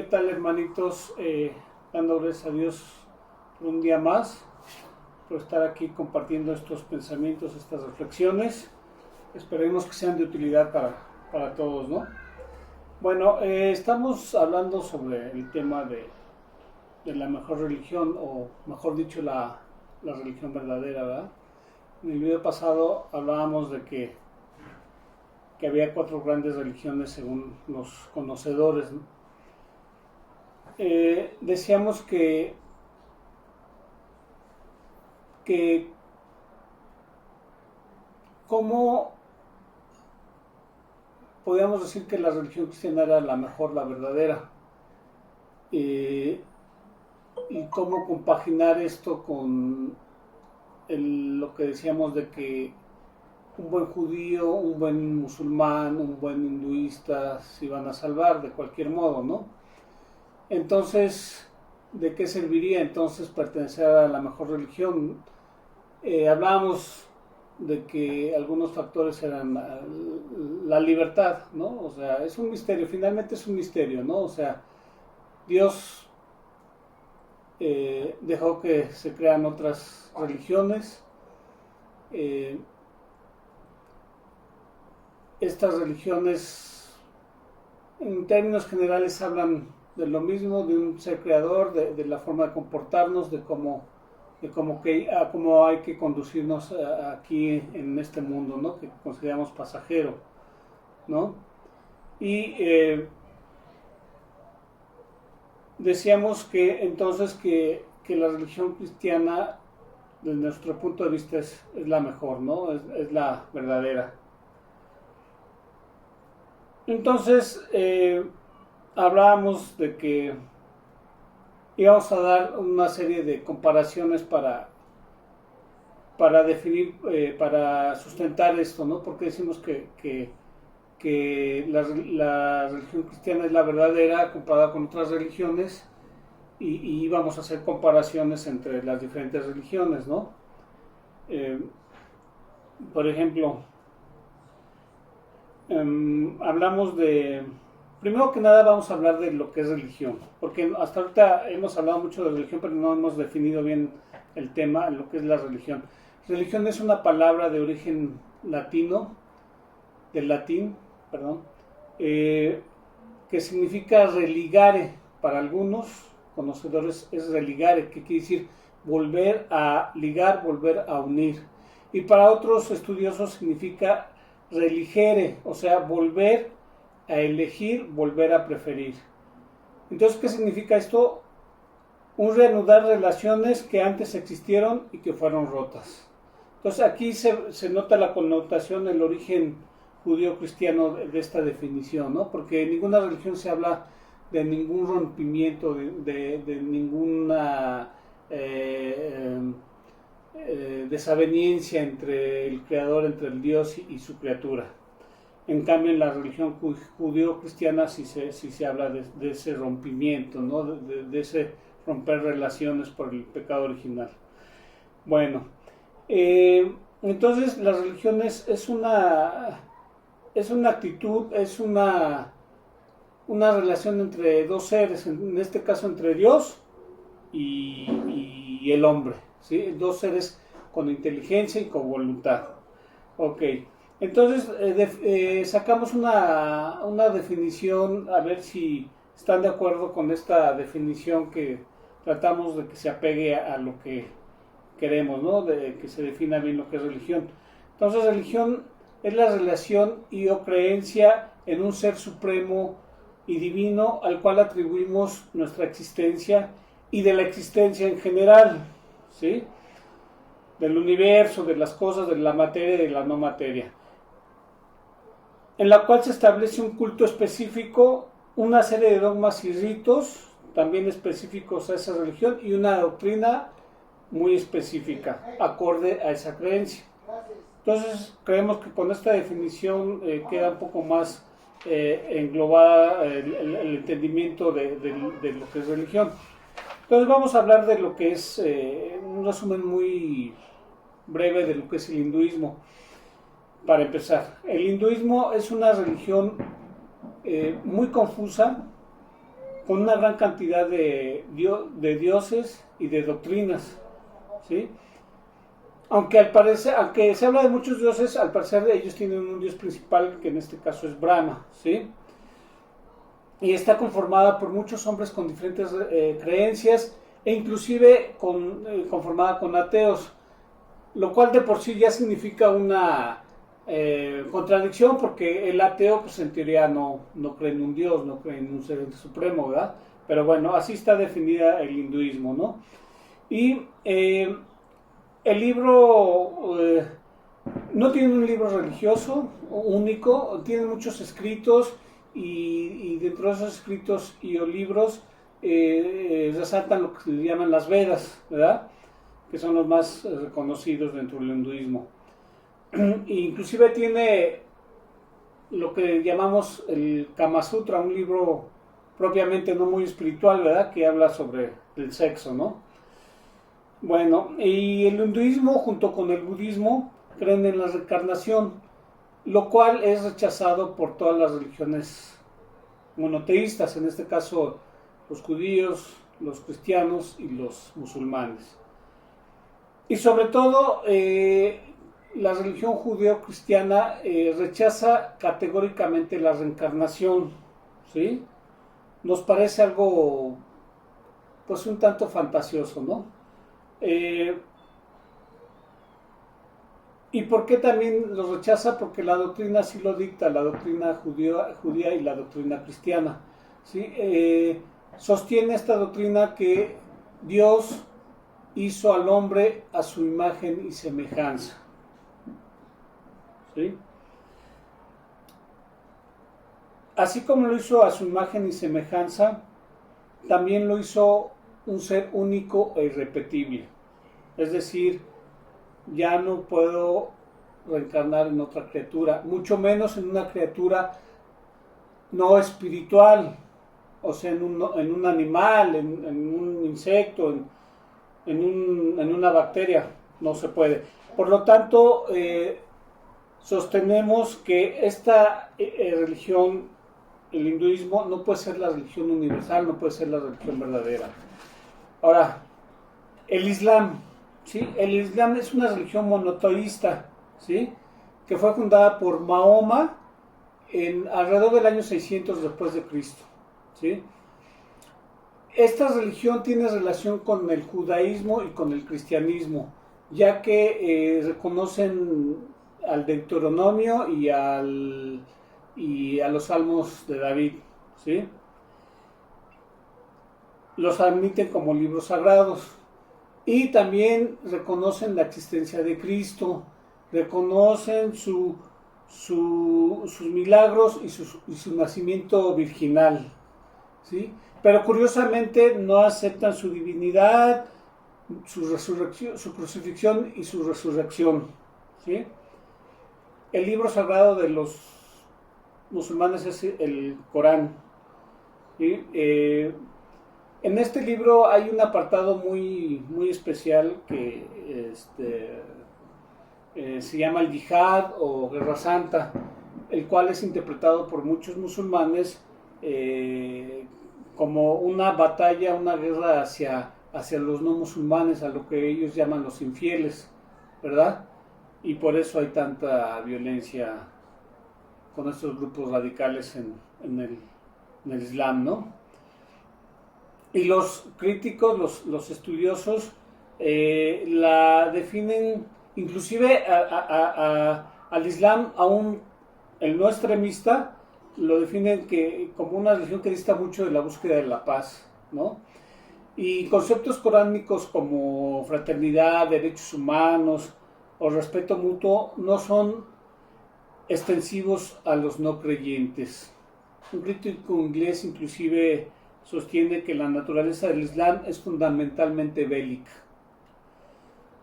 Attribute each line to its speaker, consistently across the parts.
Speaker 1: tal, hermanitos? Dando gracias a Dios por un día más, por estar aquí compartiendo estos pensamientos, estas reflexiones. Esperemos que sean de utilidad para todos, ¿no? Bueno, estamos hablando sobre el tema de la mejor religión, o mejor dicho, la religión verdadera, ¿verdad? En el video pasado hablábamos de que había 4 grandes religiones según los conocedores, ¿no? Decíamos que cómo podíamos decir que la religión cristiana era la mejor, la verdadera, y cómo compaginar esto con lo que decíamos de que un buen judío, un buen musulmán, un buen hinduista se iban a salvar de cualquier modo, ¿no? Entonces, ¿de qué serviría entonces pertenecer a la mejor religión? Hablábamos de que algunos factores eran la libertad, ¿no? O sea, es un misterio, finalmente es un misterio, ¿no? O sea, Dios dejó que se crean otras religiones. Estas religiones, en términos generales, hablan de lo mismo, de un ser creador, de la forma de comportarnos, de cómo hay que conducirnos aquí en este mundo, ¿no? Que consideramos pasajero, ¿no? Y decíamos que entonces que la religión cristiana, desde nuestro punto de vista, es la mejor, ¿no? Es la verdadera. Entonces, hablábamos de que íbamos a dar una serie de comparaciones para definir, para sustentar esto, ¿no? Porque decimos que la religión cristiana es la verdadera comparada con otras religiones, y vamos a hacer comparaciones entre las diferentes religiones, ¿no? Por ejemplo, hablamos de... Primero que nada vamos a hablar de lo que es religión, porque hasta ahorita hemos hablado mucho de religión, pero no hemos definido bien el tema, lo que es la religión. Religión es una palabra de origen latino, del latín, perdón, que significa religare. Para algunos conocedores es religare, que quiere decir volver a ligar, volver a unir. Y para otros estudiosos significa religere, o sea, volver a elegir, volver a preferir. Entonces, ¿qué significa esto? Un reanudar relaciones que antes existieron y que fueron rotas. Entonces, aquí se nota la connotación, el origen judío-cristiano de esta definición, ¿no? Porque en ninguna religión se habla de ningún rompimiento, de ninguna desaveniencia entre el creador, entre el Dios y su criatura. En cambio, en la religión judío-cristiana sí se habla de ese rompimiento, ¿no? De ese romper relaciones por el pecado original. Bueno, entonces la religión es una actitud, es una relación entre dos seres, en este caso entre Dios y el hombre, ¿sí? Dos seres con inteligencia y con voluntad. Ok. Entonces sacamos una definición, a ver si están de acuerdo con esta definición, que tratamos de que se apegue a lo que queremos, ¿no? De que se defina bien lo que es religión. Entonces, religión es la relación y o creencia en un ser supremo y divino al cual atribuimos nuestra existencia y de la existencia en general, ¿sí? Del universo, de las cosas, de la materia y de la no materia, en la cual se establece un culto específico, una serie de dogmas y ritos también específicos a esa religión, y una doctrina muy específica, acorde a esa creencia. Entonces, creemos que con esta definición queda un poco más englobada el entendimiento de lo que es religión. Entonces, vamos a hablar de lo que es, un resumen muy breve de lo que es el hinduismo. Para empezar, el hinduismo es una religión muy confusa, con una gran cantidad de dioses y de doctrinas, ¿sí? Aunque se habla de muchos dioses, al parecer ellos tienen un dios principal, que en este caso es Brahma, ¿sí? Y está conformada por muchos hombres con diferentes creencias, e inclusive conformada con ateos, lo cual de por sí ya significa una contradicción, porque el ateo pues en teoría no cree en un dios, no cree en un ser supremo, ¿verdad? Pero bueno, así está definida el hinduismo, ¿no? Y el libro no tiene un libro religioso único, tiene muchos escritos, y dentro de esos escritos y o libros resaltan lo que se llaman las Vedas, ¿verdad? Que son los más reconocidos dentro del hinduismo. Inclusive tiene lo que llamamos el Kama Sutra, un libro propiamente no muy espiritual, ¿verdad? Que habla sobre el sexo, ¿no? Bueno, y el hinduismo junto con el budismo creen en la reencarnación, lo cual es rechazado por todas las religiones monoteístas, en este caso los judíos, los cristianos y los musulmanes. Y sobre todo, la religión judeo-cristiana rechaza categóricamente la reencarnación, ¿sí? Nos parece algo, pues, un tanto fantasioso, ¿no? ¿Y por qué también lo rechaza? Porque la doctrina sí lo dicta, la doctrina judía y la doctrina cristiana, ¿sí? Sostiene esta doctrina que Dios hizo al hombre a su imagen y semejanza, ¿sí? Así como lo hizo a su imagen y semejanza, también lo hizo un ser único e irrepetible. Es decir, ya no puedo reencarnar en otra criatura, mucho menos en una criatura no espiritual, o sea, en un animal, en un insecto, en una bacteria, no se puede. Por lo tanto, sostenemos que esta religión, el hinduismo, no puede ser la religión universal, no puede ser la religión verdadera. Ahora, el Islam, ¿sí? El Islam es una religión monoteísta, ¿sí? Que fue fundada por Mahoma alrededor del año 600 después de Cristo, ¿sí? Esta religión tiene relación con el judaísmo y con el cristianismo, ya que reconocen al Deuteronomio y a los Salmos de David, ¿sí? Los admiten como libros sagrados, y también reconocen la existencia de Cristo, reconocen sus milagros y su nacimiento virginal, ¿sí? Pero curiosamente no aceptan su divinidad, su crucifixión y su resurrección, ¿sí? El libro sagrado de los musulmanes es el Corán, ¿sí? En este libro hay un apartado muy, muy especial que se llama el Yihad o Guerra Santa, el cual es interpretado por muchos musulmanes como una batalla, una guerra hacia los no musulmanes, a lo que ellos llaman los infieles, ¿verdad? Y por eso hay tanta violencia con estos grupos radicales en el Islam, ¿no? Y los críticos, los estudiosos, la definen, inclusive al Islam, aún el no extremista, lo definen como una religión que dista mucho de la búsqueda de la paz, ¿no? Y conceptos coránicos como fraternidad, derechos humanos o respeto mutuo no son extensivos a los no creyentes. Un crítico inglés inclusive sostiene que la naturaleza del Islam es fundamentalmente bélica,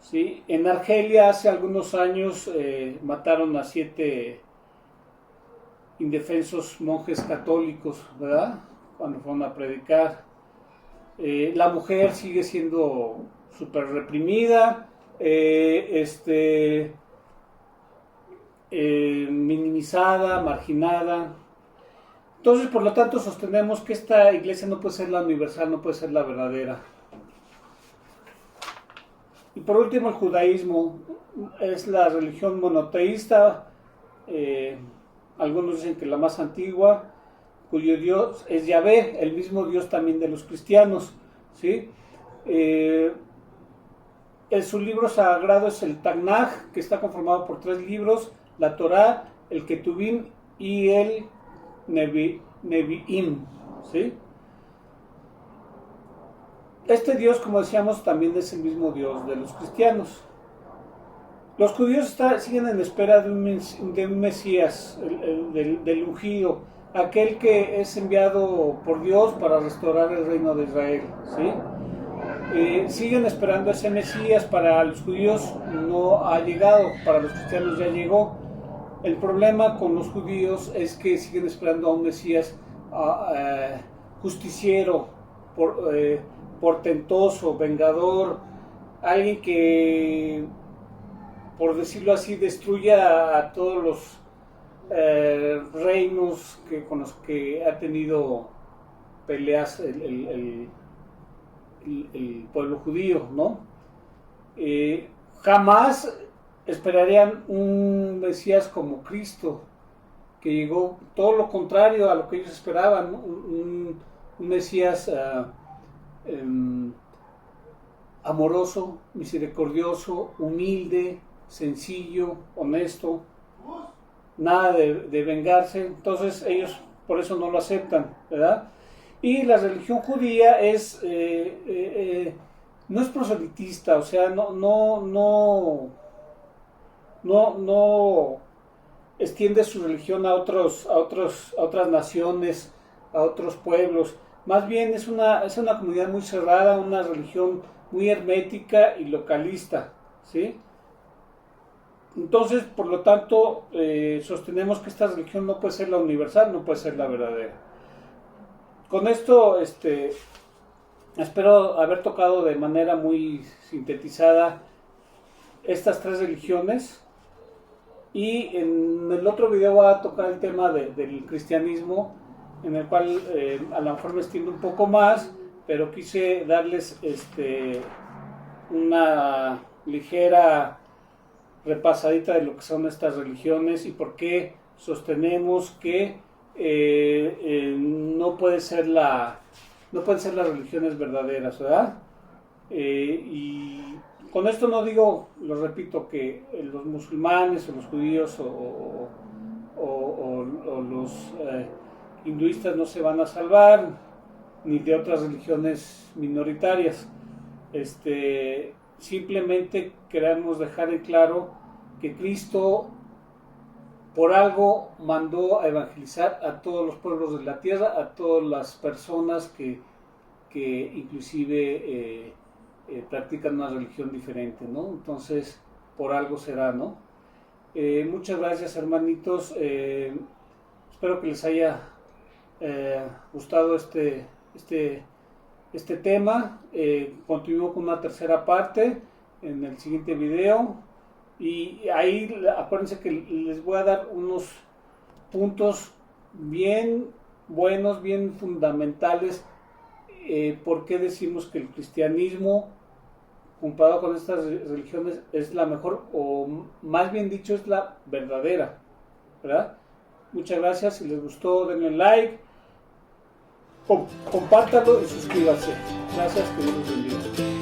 Speaker 1: ¿sí? En Argelia hace algunos años mataron a 7 indefensos monjes católicos, ¿verdad? Cuando fueron a predicar. La mujer sigue siendo súper reprimida, minimizada, marginada. Entonces, por lo tanto, sostenemos que esta iglesia no puede ser la universal, no puede ser la verdadera. Y por último, el judaísmo es la religión monoteísta, algunos dicen que la más antigua, cuyo Dios es Yahvé, el mismo Dios también de los cristianos, ¿sí? Su libro sagrado es el Tanaj, que está conformado por 3 libros, la Torá, el Ketuvim y el Nevi'im, ¿sí? Este Dios, como decíamos, también es el mismo Dios de los cristianos. Los judíos siguen en espera de un Mesías, del ungido, aquel que es enviado por Dios para restaurar el reino de Israel, ¿sí? Siguen esperando ese Mesías. Para los judíos no ha llegado, para los cristianos ya llegó. El problema con los judíos es que siguen esperando a un Mesías justiciero, portentoso, vengador, alguien que, por decirlo así, destruya a todos los reinos con los que ha tenido peleas el pueblo judío, ¿no? Jamás esperarían un Mesías como Cristo, que llegó todo lo contrario a lo que ellos esperaban, un Mesías amoroso, misericordioso, humilde, sencillo, honesto, nada de vengarse. Entonces ellos por eso no lo aceptan, ¿verdad? Y la religión judía no es proselitista, o sea, no extiende su religión a otras naciones, a otros pueblos. Más bien es una comunidad muy cerrada, una religión muy hermética y localista, ¿sí? Entonces, por lo tanto, sostenemos que esta religión no puede ser la universal, no puede ser la verdadera. Con esto, espero haber tocado de manera muy sintetizada estas 3 religiones, y en el otro video voy a tocar el tema del cristianismo, en el cual a lo mejor me extiendo un poco más, pero quise darles una ligera repasadita de lo que son estas religiones y por qué sostenemos que no pueden ser las religiones verdaderas, ¿verdad? Y con esto no digo, lo repito, que los musulmanes o los judíos o los hinduistas no se van a salvar, ni de otras religiones minoritarias. Simplemente queremos dejar en claro que Cristo por algo mandó a evangelizar a todos los pueblos de la tierra, a todas las personas que inclusive practican una religión diferente, ¿no? Entonces, por algo será, ¿no? Muchas gracias, hermanitos. Espero que les haya gustado este tema. Continúo con una tercera parte en el siguiente video, y ahí acuérdense que les voy a dar unos puntos bien buenos, bien fundamentales, por qué decimos que el cristianismo comparado con estas religiones es la mejor, o más bien dicho es la verdadera, ¿verdad? Muchas gracias. Si les gustó, denle like, compártanlo y suscríbanse. Gracias, que Dios los bendiga.